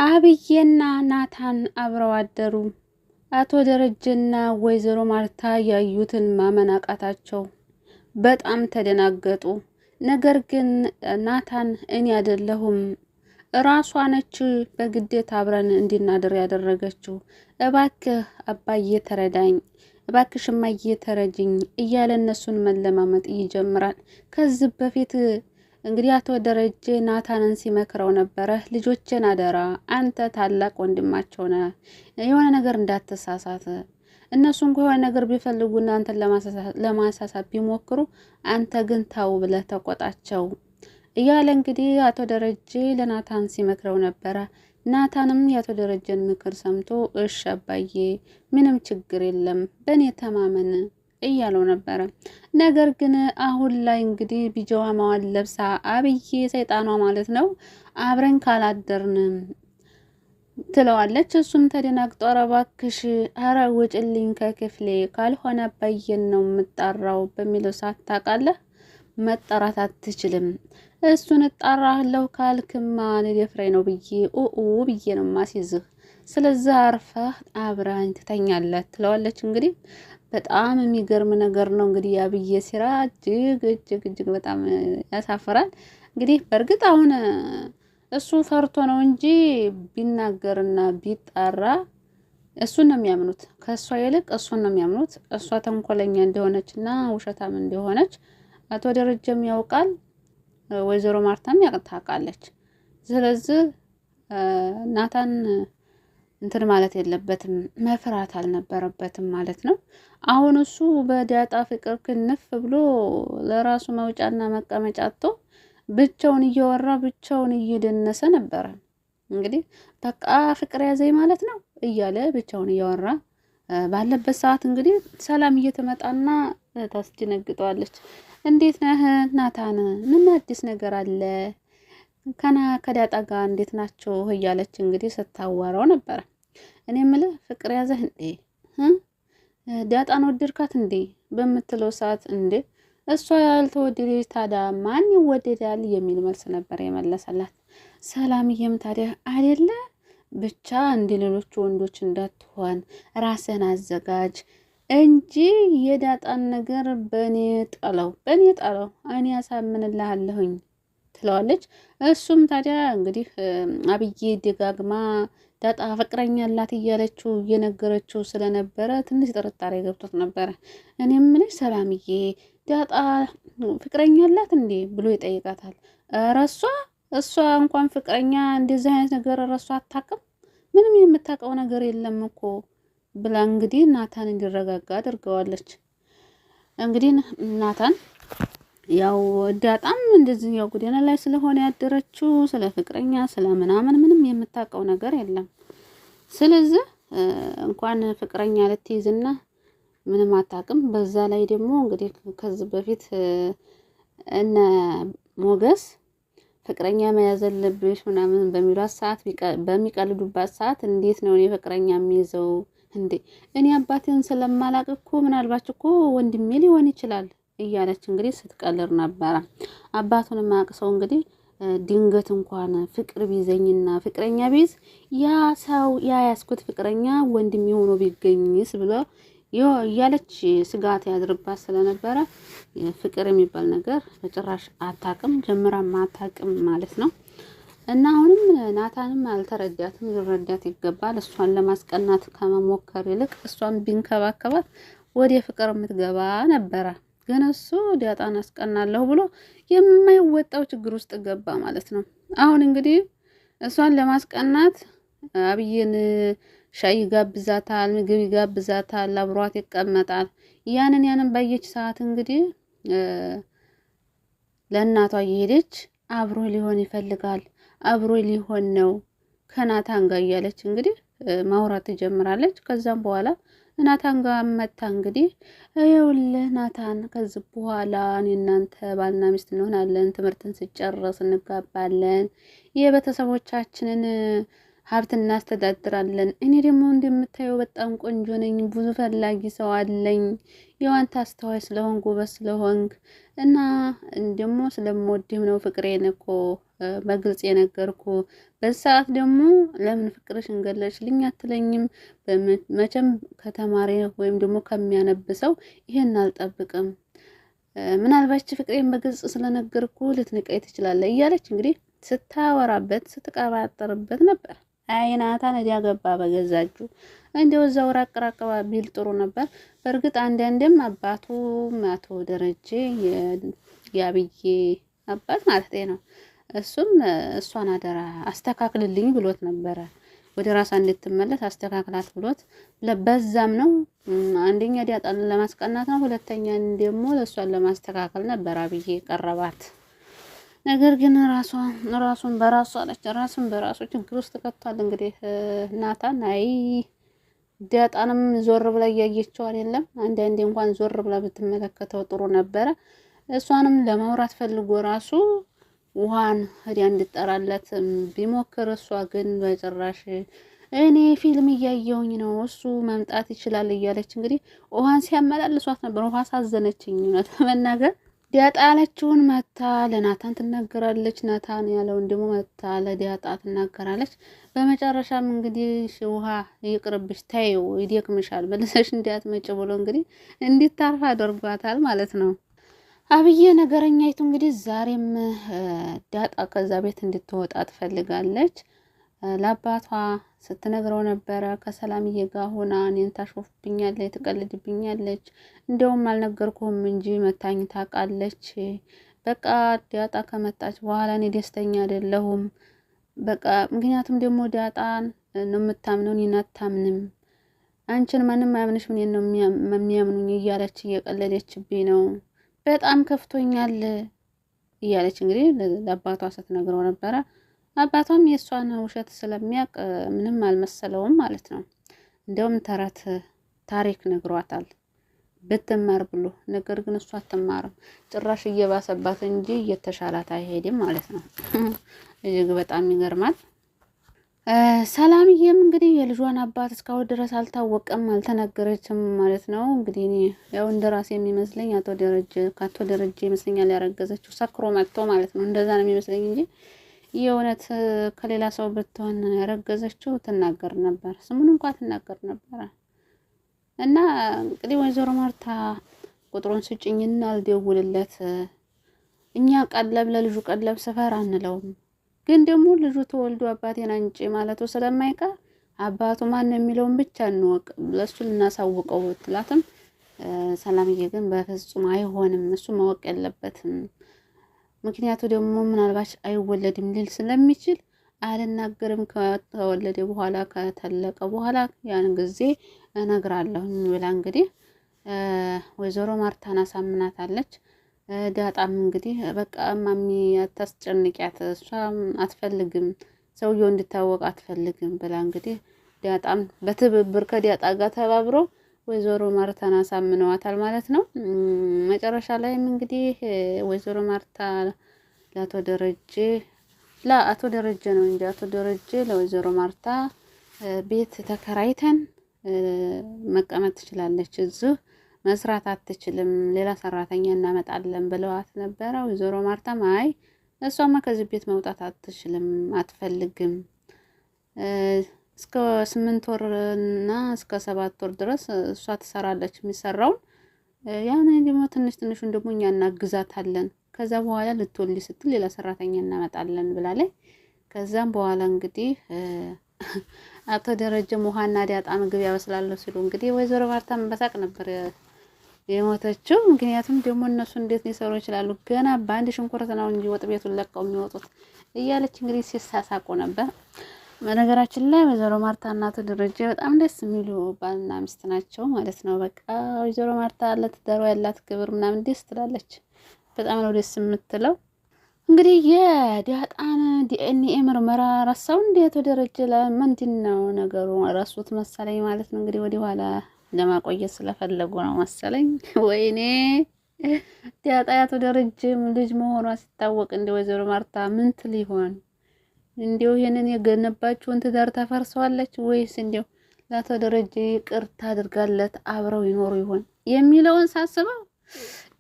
አብዬና ናታን አብረው አደሩ። አቶ ደረጀና ወይዘሮ ማርታ ያዩትን ማመን አቃታቸው። በጣም ተደናገጡ። ነገር ግን ናታን እኔ አይደለሁም ራሷ ነች በግዴታ አብረን እንድናድር ያደረገችው፣ እባክህ አባዬ ተረዳኝ፣ እባክሽ እማዬ ተረጅኝ እያለ እነሱን መለማመጥ ይጀምራል። ከዚህ በፊት እንግዲህ አቶ ደረጀ ናታንን ሲመክረው ነበረ። ልጆችን አደራ፣ አንተ ታላቅ ወንድማቸው ነህ፣ የሆነ ነገር እንዳትሳሳት፣ እነሱ እንኳ የሆነ ነገር ቢፈልጉና አንተን ለማሳሳት ቢሞክሩ አንተ ግን ተው ብለህ ተቆጣቸው እያለ እንግዲህ አቶ ደረጀ ለናታን ሲመክረው ነበረ። ናታንም የአቶ ደረጀን ምክር ሰምቶ እሺ አባዬ ምንም ችግር የለም በእኔ ተማመን እያለው ነበረ። ነገር ግን አሁን ላይ እንግዲህ ቢጃማዋን ለብሳ አብዬ ሰይጣኗ ማለት ነው አብረን ካላደርን ትለዋለች። እሱም ተደናግጦ ኧረ እባክሽ ኧረ ውጭልኝ ከክፍሌ ካልሆነ አባዬን ነው የምጣራው በሚለው ሰዓት ታውቃለህ መጠራት አትችልም፣ እሱን እጣራለሁ ካልክማ ልደፍረኝ ነው ብዬ ብዬ ነው ማስይዝህ፣ ስለዚህ አርፈህ አብረኝ ትተኛለህ ትለዋለች። እንግዲህ በጣም የሚገርም ነገር ነው። እንግዲህ የአብዬ ሴራ እጅግ በጣም ያሳፍራል። እንግዲህ በእርግጥ አሁን እሱ ፈርቶ ነው እንጂ ቢናገርና ቢጣራ እሱን ነው የሚያምኑት። ከእሷ ይልቅ እሱን ነው የሚያምኑት። እሷ ተንኮለኛ እንደሆነች እና ውሸታም እንደሆነች አቶ ደረጀም ያውቃል፣ ወይዘሮ ማርታም ታውቃለች። ስለዚህ ናታን እንትን ማለት የለበትም፣ መፍራት አልነበረበትም ማለት ነው። አሁን እሱ በዳጣ ፍቅር ክንፍ ብሎ ለራሱ መውጫና መቀመጫ አጥቶ ብቻውን እያወራ ብቻውን እየደነሰ ነበረ። እንግዲህ በቃ ፍቅር ያዘኝ ማለት ነው እያለ ብቻውን እያወራ ባለበት ሰዓት እንግዲህ ሰላም እየተመጣና ታስደነግጠዋለች። እንዴት ነህ ናታን? ምን አዲስ ነገር አለ? ከዳጣ ጋር እንዴት ናቸው እያለች እንግዲህ ስታዋራው ነበረ። እኔ የምልህ ፍቅር ያዘህ እንዴ? ዳጣን ወደድካት እንዴ በምትለው ሰዓት እንዴ እሷ ያልተወደደች ታዲያ ማን ይወደዳል የሚል መልስ ነበር የመለሰላት። ሰላምዬም ታዲያ አይደለ ብቻ እንደ ሌሎቹ ወንዶች እንዳትሆን ራስህን አዘጋጅ እንጂ የዳጣን ነገር በእኔ ጣለው እኔ ያሳምንልሃለሁኝ ትለዋለች። እሱም ታዲያ እንግዲህ አብዬ ደጋግማ ዳጣ ፍቅረኛ አላት እያለችው እየነገረችው ስለነበረ ትንሽ ጥርጣሬ ገብቶት ነበረ። እኔ ምንሽ ሰላምዬ ዳጣ ፍቅረኛ አላት እንዴ ብሎ ይጠይቃታል። እሷ እንኳን ፍቅረኛ እንደዚህ አይነት ነገር እረሷ አታውቅም፣ ምንም የምታውቀው ነገር የለም እኮ ብላ እንግዲህ ናታን እንዲረጋጋ አድርገዋለች። እንግዲህ ናታን ያው ዳጣም እንደዚህ ያው ጎዳና ላይ ስለሆነ ያደረችው ስለ ፍቅረኛ ስለ ምናምን ምንም የምታውቀው ነገር የለም። ስለዚህ እንኳን ፍቅረኛ ልትይዝና ምንም አታውቅም። በዛ ላይ ደግሞ እንግዲህ ከዚህ በፊት እነ ሞገስ ፍቅረኛ መያዝ አለብሽ ምናምን በሚሏት ሰዓት በሚቀልዱባት ሰዓት እንዴት ነው እኔ ፍቅረኛ የሚይዘው እንዴ? እኔ አባቴን ስለማላቅ እኮ ምናልባት እኮ ወንድሜ ሊሆን ይችላል እያለች እንግዲህ ስትቀልር ነበረ። አባቱን ማቅ ሰው እንግዲህ ድንገት እንኳን ፍቅር ቢዘኝና ፍቅረኛ ቢይዝ ያ ሰው ያያስኩት ፍቅረኛ ወንድሜ ሆኖ ቢገኝስ ብሎ እያለች ስጋት ያድርባት ስለነበረ ፍቅር የሚባል ነገር በጭራሽ አታውቅም፣ ጀምራም አታውቅም ማለት ነው። እና አሁንም ናታንም አልተረዳትም፣ ሊረዳት ይገባል። እሷን ለማስቀናት ከመሞከር ይልቅ እሷን ቢንከባከባት ወደ ፍቅር የምትገባ ነበረ። ግን እሱ ዳጣን አስቀናለሁ ብሎ የማይወጣው ችግር ውስጥ ገባ ማለት ነው። አሁን እንግዲህ እሷን ለማስቀናት አብዬን ሻይ ይጋብዛታል፣ ምግብ ይጋብዛታል፣ አብሯት ይቀመጣል። ያንን ባየች ሰዓት እንግዲህ ለእናቷ እየሄደች አብሮ ሊሆን ይፈልጋል፣ አብሮ ሊሆን ነው ከናታን ጋር እያለች እንግዲህ ማውራት ትጀምራለች። ከዛም በኋላ ናታን ጋር መታ እንግዲህ ይኸውልህ ናታን ከዚህ በኋላ እኔ እናንተ ባልና ሚስት እንሆናለን፣ ትምህርትን ስጨርስ እንጋባለን፣ የቤተሰቦቻችንን ሀብት እናስተዳድራለን። እኔ ደግሞ እንደምታየው በጣም ቆንጆ ነኝ፣ ብዙ ፈላጊ ሰው አለኝ፣ የዋንተ አስተዋይ ስለሆንክ ጎበዝ ስለሆንክ እና ደግሞ ስለምወድህ ነው ፍቅሬን እኮ በግልጽ የነገርኩ። በሰዓት ደግሞ ለምን ፍቅርሽን ገለጽልኝ አትለኝም? መቼም ከተማሪ ወይም ደግሞ ከሚያነብሰው ይሄን አልጠብቅም። ምናልባት ፍቅሬን በግልጽ ስለነገርኩ ልትንቀይ ትችላለህ እያለች እንግዲህ ስታወራበት ስትቀባጠርበት ነበር። አይናታን እዲያ ገባ በገዛጁ እንደው እዛው ራቅ ቢል ጥሩ ነበር። በእርግጥ አንዳንዴም አባቱ አቶ ደረጀ የአብዬ አባት ማለት ነው እሱም እሷን አደራ አስተካክልልኝ ብሎት ነበረ። ወደ ራሷ እንድትመለስ አስተካክላት ብሎት በዛም ነው አንደኛ ዲያጣን ለማስቀናት ነው፣ ሁለተኛ ደግሞ ለሷን ለማስተካከል ነበር አብዬ ቀረባት። ነገር ግን ራሱን በራሱ አለች። ራሱን በራሱ ችግር ውስጥ ከቷል። እንግዲህ ናታን አይ ዲያጣንም ዞር ብላ እያየችው አይደለም። አንዳንዴ እንኳን ዞር ብላ ብትመለከተው ጥሩ ነበረ። እሷንም ለማውራት ፈልጎ ራሱ ውሃን ሄዲያ እንድጠራለት ቢሞክር እሷ ግን በጭራሽ እኔ ፊልም እያየውኝ ነው እሱ መምጣት ይችላል እያለች እንግዲህ ውሃን ሲያመላልሷት ነበር። ውሃ ሳዘነችኝ እውነት ለመናገር ዲያጣ ያለችውን መታ ለናታን ትናገራለች። ናታን ያለውን ደግሞ መታ ለዲያጣ ትናገራለች። በመጨረሻም እንግዲህ ውሃ ይቅርብሽ፣ ታየው ይደክምሻል፣ መልሰሽ እንዲያትመጭ ብሎ እንግዲህ እንዲታርፍ አድርጓታል ማለት ነው። አብዬ ነገረኛይቱ እንግዲህ ዛሬም ዳጣ ከዛ ቤት እንድትወጣ ትፈልጋለች። ለአባቷ ስትነግረው ነበረ ከሰላምዬ ጋር ሆና እኔን ታሾፍብኛለች፣ ትቀልድብኛለች፣ እንደውም አልነገርኩህም እንጂ መታኝ ታውቃለች። በቃ ዳጣ ከመጣች በኋላ እኔ ደስተኛ አይደለሁም። በቃ ምክንያቱም ደግሞ ዳጣን ነው የምታምነው፣ እኔን አታምንም። አንቺን ማንም አያምንሽ፣ ምን ነው የሚያምኑኝ እያለች እየቀለደችብኝ ነው። በጣም ከፍቶኛል እያለች እንግዲህ ለአባቷ ስትነግረው ነበረ። አባቷም የእሷን ውሸት ስለሚያውቅ ምንም አልመሰለውም ማለት ነው። እንደውም ተረት ታሪክ ነግሯታል ብትማር ብሎ። ነገር ግን እሷ አትማርም፣ ጭራሽ እየባሰባት እንጂ እየተሻላት አይሄድም ማለት ነው። እጅግ በጣም ይገርማል። ሰላምዬም እንግዲህ የልጇን አባት እስካሁን ድረስ አልታወቀም፣ አልተነገረችም ማለት ነው። እንግዲህ እኔ ያው እንደራሴ የሚመስለኝ ከአቶ ደረጀ ይመስለኛል ያረገዘችው ሰክሮ መጥቶ ማለት ነው። እንደዛ ነው የሚመስለኝ እንጂ የእውነት ከሌላ ሰው ብትሆን ያረገዘችው ትናገር ነበር፣ ስሙን እንኳን ትናገር ነበረ። እና እንግዲህ ወይዘሮ ማርታ ቁጥሩን ስጭኝና አልደውልለት፣ እኛ ቀለብ ለልጁ ቀለብ ስፈር አንለውም፣ ግን ደግሞ ልጁ ተወልዶ አባቴን አንጪ ማለቱ ስለማይቀር አባቱ ማን ነው የሚለውን ብቻ እንወቅ፣ ለሱ ልናሳውቀው ትላትም። ሰላምዬ ግን በፍጹም አይሆንም፣ እሱ ማወቅ የለበትም። ምክንያቱ ደግሞ ምናልባት አይወለድም ሊል ስለሚችል አልናገርም፣ ከተወለደ በኋላ ከተለቀ በኋላ ያን ጊዜ እነግራለሁ ብላ እንግዲህ ወይዘሮ ማርታን አሳምናታለች። ዳጣም እንግዲህ በቃ ማሚ አታስጨንቂያት፣ እሷ አትፈልግም፣ ሰውየው እንድታወቅ አትፈልግም ብላ እንግዲህ ዳጣም በትብብር ከዳጣ ጋር ተባብሮ ወይዘሮ ማርታን አሳምነዋታል ማለት ነው። መጨረሻ ላይም እንግዲህ ወይዘሮ ማርታ ለአቶ ደረጀ ነው እንጂ አቶ ደረጀ ለወይዘሮ ማርታ ቤት ተከራይተን መቀመጥ ትችላለች፣ እዚህ መስራት አትችልም፣ ሌላ ሰራተኛ እናመጣለን ብለዋት ነበረ። ወይዘሮ ማርታም አይ እሷማ ከዚህ ቤት መውጣት አትችልም፣ አትፈልግም፣ እስከ 8 ወር እና እስከ 7 ወር ድረስ እሷ ትሰራለች የሚሰራውን፣ ያን ደግሞ ትንሹን ደግሞ እኛ እናግዛታለን፣ ከዛ በኋላ ልትወልድ ስትል ሌላ ሰራተኛ እናመጣለን ብላለች። ከዛም በኋላ እንግዲህ አቶ ደረጀም ውሃና ዳጣ ምግብ ያበስላለሁ ሲሉ እንግዲህ ወይዘሮ ማርታም በሳቅ ነበር የሞተችው። ምክንያቱም ደግሞ እነሱ እንዴት ሊሰሩ ይችላሉ? ገና በአንድ ሽንኩርት ነው እንጂ ወጥ ቤቱን ለቀው የሚወጡት እያለች እንግዲህ ሲሳሳቁ ነበር። በነገራችን ላይ ወይዘሮ ማርታ እና አቶ ደረጀ በጣም ደስ የሚሉ ባልና ሚስት ናቸው ማለት ነው። በቃ ወይዘሮ ማርታ ለትዳሯ ያላት ክብር ምናምን ደስ ትላለች። በጣም ነው ደስ የምትለው። እንግዲህ የዳጣን ዲኤንኤ ምርመራ ረሳው እንዴ አቶ ደረጀ? ለምንድን ነው ነገሩ? ረሱት መሰለኝ ማለት ነው። እንግዲህ ወደ ኋላ ለማቆየት ስለፈለጉ ነው መሰለኝ። ወይኔ ዳጣ አቶ ደረጀ ልጅ መሆኗ ሲታወቅ እንደ ወይዘሮ ማርታ ምን ትል ይሆን? እንዲው ይሄንን የገነባችውን ትዳር ታፈርሰዋለች ወይስ እንዲው ለአቶ ደረጀ ይቅርታ አድርጋለት አብረው ይኖሩ ይሆን የሚለውን ሳስበው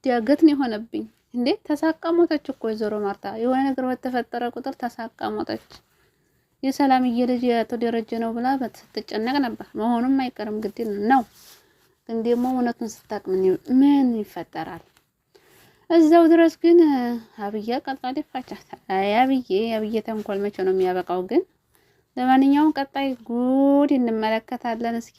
ዳገት ነው የሆነብኝ። እንዴ ተሳቃሞተች እኮ ወይዘሮ ማርታ የሆነ ነገር በተፈጠረ ቁጥር ተሳቃሞተች። የሰላምዬ ልጅ የአቶ ደረጀ ነው ብላ ስትጨነቅ ነበር። መሆኑም አይቀርም ግድ ነው። ግን ደግሞ እውነቱን ስታቅ ምን ይፈጠራል? እዛው ድረስ ግን አብዬ ቀልጣ ደፋቻት። አብዬ ተንኮል መቼ ነው የሚያበቃው? ግን ለማንኛውም ቀጣይ ጉድ እንመለከታለን እስኪ